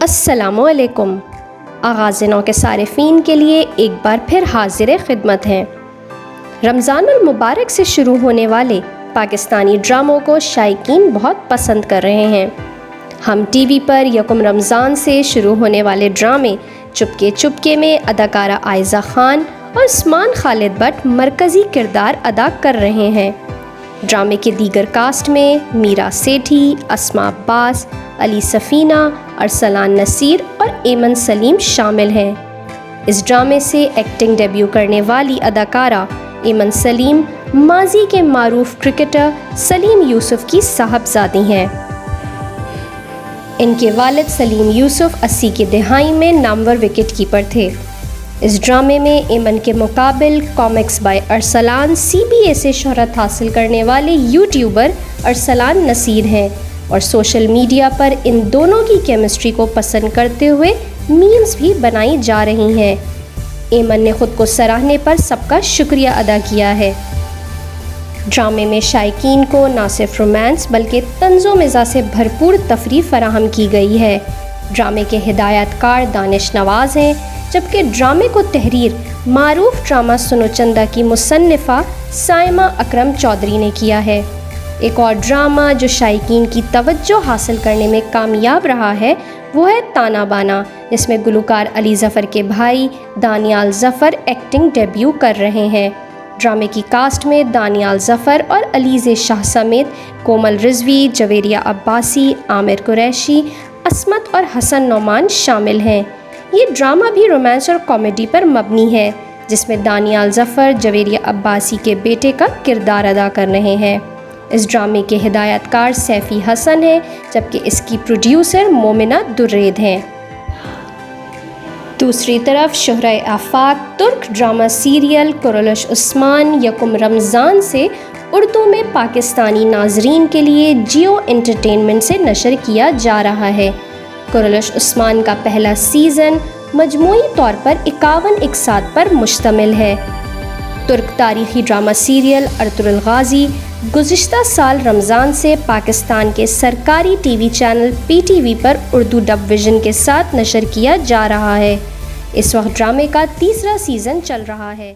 السلام علیکم۔ آغاز نو کے صارفین کے لیے ایک بار پھر حاضر خدمت ہیں۔ رمضان المبارک سے شروع ہونے والے پاکستانی ڈراموں کو شائقین بہت پسند کر رہے ہیں۔ ہم ٹی وی پر یکم رمضان سے شروع ہونے والے ڈرامے چپکے چپکے میں اداکارہ عائزہ خان اور عثمان خالد بٹ مرکزی کردار ادا کر رہے ہیں۔ ڈرامے کے دیگر کاسٹ میں میرا سیٹھی، اسماء عباس، علی سفینہ، ارسلان نصیر اور ایمن سلیم شامل ہیں۔ اس ڈرامے سے ایکٹنگ ڈیبیو کرنے والی اداکارہ ایمن سلیم ماضی کے معروف کرکٹر سلیم یوسف کی صاحبزادی ہیں۔ ان کے والد سلیم یوسف 80 کی دہائی میں نامور وکٹ کیپر تھے۔ اس ڈرامے میں ایمن کے مقابل کامکس بائی ارسلان CBA سے شہرت حاصل کرنے والے یوٹیوبر ارسلان نصیر ہیں اور سوشل میڈیا پر ان دونوں کی کیمسٹری کو پسند کرتے ہوئے میمز بھی بنائی جا رہی ہیں۔ ایمن نے خود کو سراہنے پر سب کا شکریہ ادا کیا ہے۔ ڈرامے میں شائقین کو نہ صرف رومانس بلکہ طنز و مزاح سے بھرپور تفریح فراہم کی گئی ہے۔ ڈرامے کے ہدایت کار دانش نواز ہیں، جبکہ ڈرامے کو تحریر معروف ڈرامہ سنو چندہ کی مصنفہ سائمہ اکرم چودھری نے کیا ہے۔ ایک اور ڈرامہ جو شائقین کی توجہ حاصل کرنے میں کامیاب رہا ہے وہ ہے تانا بانا، جس میں گلوکار علی ظفر کے بھائی دانیال ظفر ایکٹنگ ڈیبیو کر رہے ہیں۔ ڈرامے کی کاسٹ میں دانیال ظفر اور علیز شاہ سمیت کومل رضوی، جویریہ عباسی، عامر قریشی، عصمت اور حسن نعمان شامل ہیں۔ یہ ڈرامہ بھی رومانس اور کامیڈی پر مبنی ہے، جس میں دانیال ظفر جویریہ عباسی کے بیٹے کا کردار ادا کر رہے ہیں۔ اس ڈرامے کے ہدایت کار سیفی حسن ہیں، جبکہ اس کی پروڈیوسر مومنہ درید ہیں۔ دوسری طرف شہرۂ آفاق ترک ڈرامہ سیریل کرولش عثمان یکم رمضان سے اردو میں پاکستانی ناظرین کے لیے جیو انٹرٹینمنٹ سے نشر کیا جا رہا ہے۔ کرولش عثمان کا پہلا سیزن مجموعی طور پر 51 اقساط پر مشتمل ہے۔ ترک تاریخی ڈرامہ سیریل ارطغرل غازی گزشتہ سال رمضان سے پاکستان کے سرکاری ٹی وی چینل PTV پر اردو ڈب ویژن کے ساتھ نشر کیا جا رہا ہے۔ اس وقت ڈرامے کا تیسرا سیزن چل رہا ہے۔